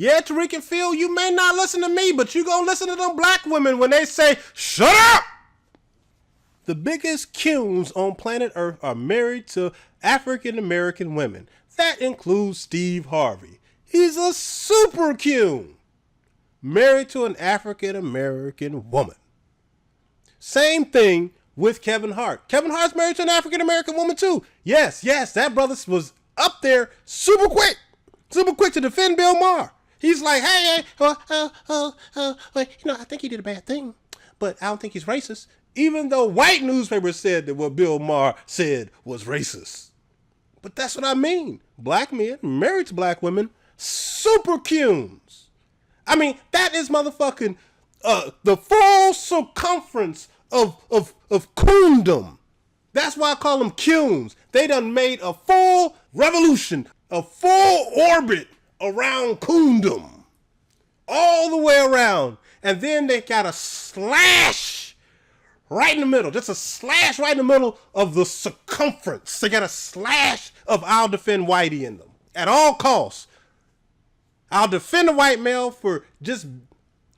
Yeah, Tariq and Phil, you may not listen to me, but you gonna listen to them black women when they say, shut up! The biggest cunes on planet Earth are married to African American women. That includes Steve Harvey. He's a super cune. Married to an African American woman. Same thing with Kevin Hart. Kevin Hart's married to an African American woman too. Yes, that brother was up there super quick to defend Bill Maher. He's like, hey, I think he did a bad thing, but I don't think he's racist. Even though white newspapers said that what Bill Maher said was racist. But that's what I mean. Black men married to black women, super cunes. I mean, that is motherfucking the full circumference of coondom. That's why I call them cunes. They done made a full revolution, a full orbit around coondom. All the way around. And then they got a slash right in the middle. Just a slash right in the middle of the circumference. They got a slash of I'll defend whitey in them. At all costs. I'll defend a white male for just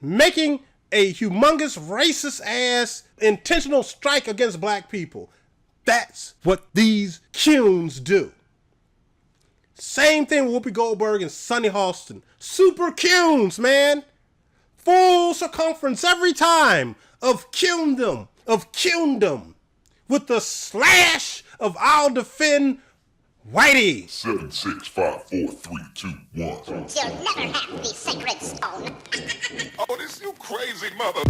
making a humongous racist ass intentional strike against black people. That's what these cunes do. Same thing with Whoopi Goldberg and Sunny Hostin. Super cunes, man. Full circumference every time of cundom. With the slash of I'll defend whitey. 7, 6, 5, 4, 3, 2, 1. You'll never have the sacred stone. Oh, this you crazy mother.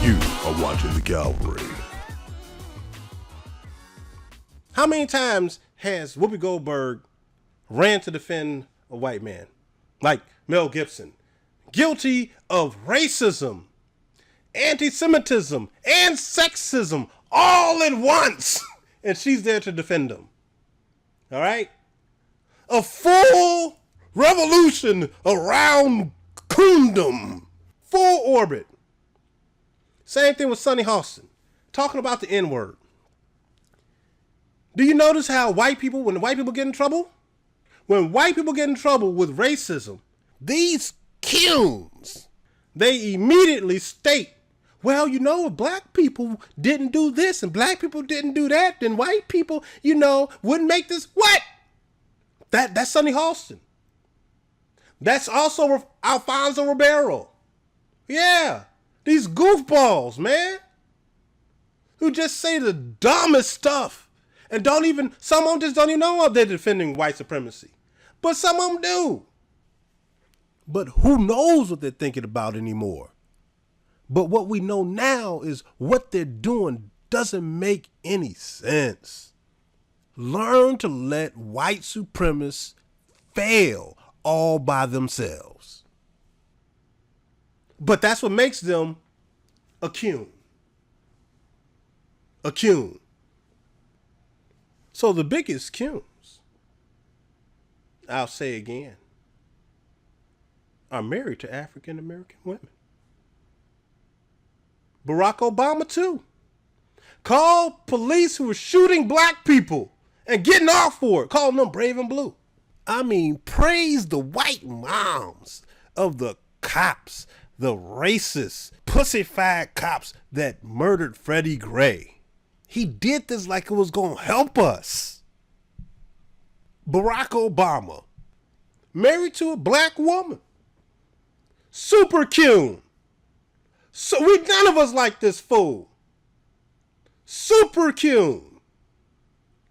You are watching The Gallery. How many times has Whoopi Goldberg ran to defend a white man? Like Mel Gibson. Guilty of racism, anti-Semitism, and sexism all at once. And she's there to defend him. All right? A full revolution around coondom. Full orbit. Same thing with Sunny Hostin. Talking about the N-word. Do you notice how when white people get in trouble? When white people get in trouble with racism, these cunes, they immediately state, well, if black people didn't do this and black people didn't do that, then white people, wouldn't make this. What? That's Sunny Hostin. That's also Alfonso Ribeiro. Yeah. These goofballs, man. Who just say the dumbest stuff. And some of them just don't even know they're defending white supremacy. But some of them do. But who knows what they're thinking about anymore? But what we know now is what they're doing doesn't make any sense. Learn to let white supremacists fail all by themselves. But that's what makes them a cune. A cune. So the biggest cunes, I'll say again, are married to African American women. Barack Obama too. Called police who were shooting black people and getting off for it, calling them brave and blue. I mean, praise the white moms of the cops, the racist, pussified cops that murdered Freddie Gray. He did this like it was going to help us. Barack Obama, married to a black woman. Super cute. So none of us like this fool. Super cute.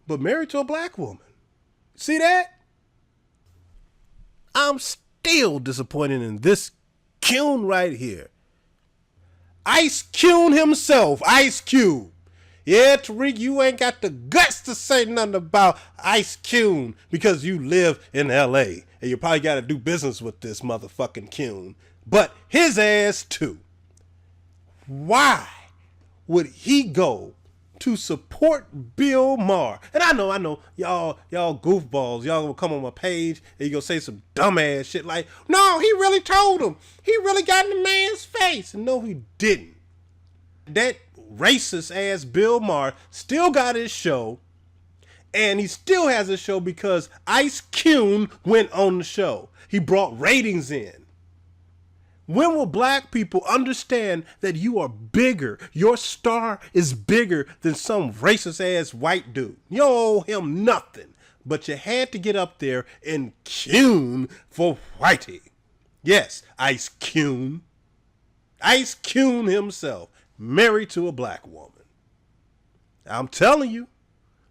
But married to a black woman. See that? I'm still disappointed in this Cune right here. Ice Cune himself, Ice Cube. Yeah, Tariq, you ain't got the guts to say nothing about Ice Cune because you live in L.A. and you probably got to do business with this motherfucking Cune. But his ass too. Why would he go to support Bill Maher? And I know, y'all goofballs, y'all will come on my page and you gonna say some dumbass shit like, no, he really told him. He really got in the man's face. And no, he didn't. That racist ass Bill Maher still got his show And he still has a show because Ice Cube went on the show. He brought ratings in. When will black people understand that you are bigger? Your star is bigger than some racist ass white dude. You don't owe him nothing. But you had to get up there and tune for Whitey. Yes, Ice Cube. Ice Cube himself, married to a black woman. I'm telling you,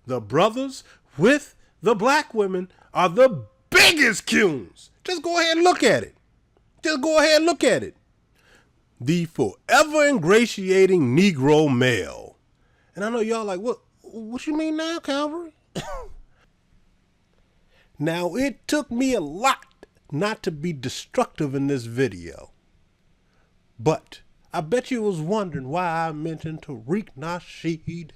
the brothers with the black women are the biggest Cubes. Just go ahead and look at it. Just go ahead and look at it. The forever ingratiating Negro male. And I know y'all like, what you mean now, Calvary? Now, it took me a lot not to be destructive in this video. But I bet you was wondering why I mentioned Tariq Nasheed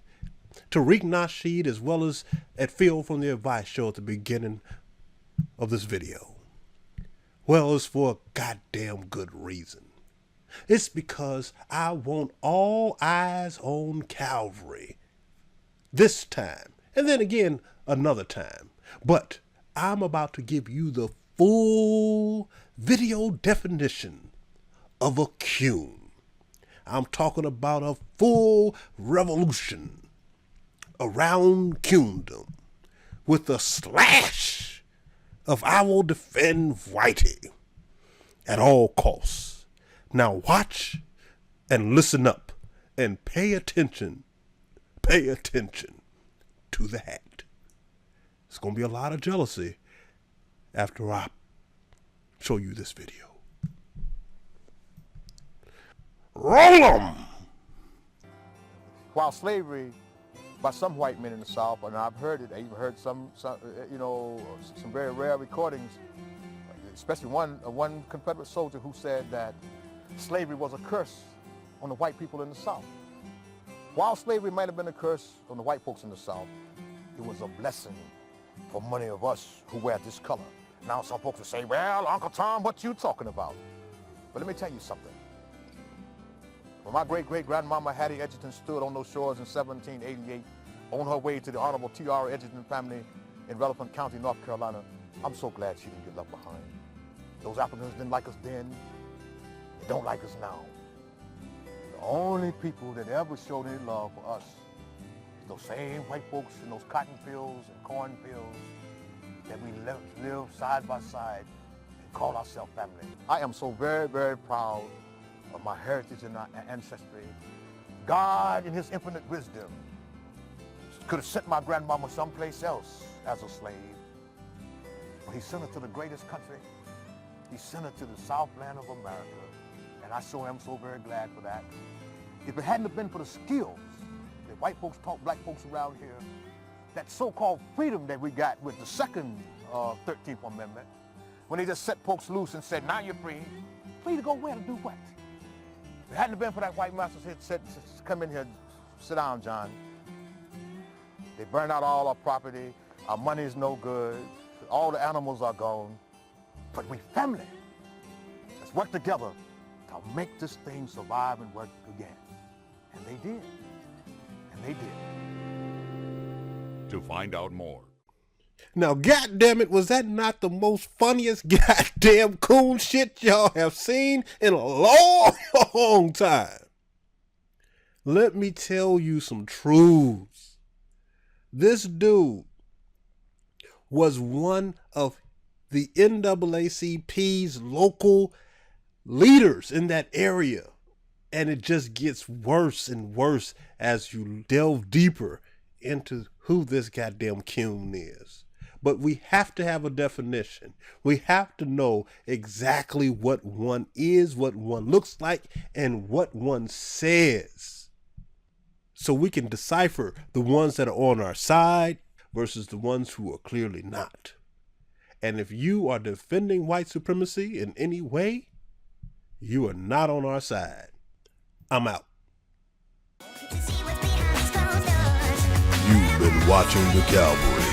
as well as at Phil from the Advice Show at the beginning of this video. Well, it's for a goddamn good reason. It's because I want all eyes on Calvary this time, and then again another time. But I'm about to give you the full video definition of a Cube. I'm talking about a full revolution around Cubedom with a slash of I will defend Whitey at all costs. Now watch and listen up and pay attention to the hat. It's going to be a lot of jealousy after I show you this video. Roll 'em! While slavery by some white men in the South, and I've heard it, I even heard some very rare recordings, especially one Confederate soldier who said that slavery was a curse on the white people in the South. While slavery might have been a curse on the white folks in the South, it was a blessing for many of us who wear this color. Now some folks will say, well, Uncle Tom, what you talking about? But let me tell you something. When my great-great-grandmama Hattie Edgerton stood on those shores in 1788 on her way to the Honorable T.R. Edgerton family in Rutherford County, North Carolina, I'm so glad she didn't get left behind. Those Africans didn't like us then. They don't like us now. The only people that ever showed any love for us is those same white folks in those cotton fields and corn fields that we live side by side and call ourselves family. I am so very, very proud of my heritage and our ancestry. God, in his infinite wisdom, could have sent my grandmama someplace else as a slave, but he sent her to the greatest country. He sent her to the Southland of America, and I sure am so very glad for that. If it hadn't have been for the skills that white folks taught black folks around here, that so-called freedom that we got with the second 13th Amendment, when they just set folks loose and said, now you're free, free to go where, to do what? If it hadn't been for that white master said, come in here, sit down, John. They burned out all our property, our money is no good, all the animals are gone, but we family. Let's work together to make this thing survive and work again. And they did. And they did. To find out more. Now, goddammit, was that not the most funniest goddamn cool shit y'all have seen in a long time? Let me tell you some truths. This dude was one of the NAACP's local leaders in that area. And it just gets worse and worse as you delve deeper into who this goddamn Cube is. But we have to have a definition. We have to know exactly what one is, what one looks like, and what one says. So we can decipher the ones that are on our side versus the ones who are clearly not. And if you are defending white supremacy in any way, you are not on our side. I'm out. You've been watching The Cavalry.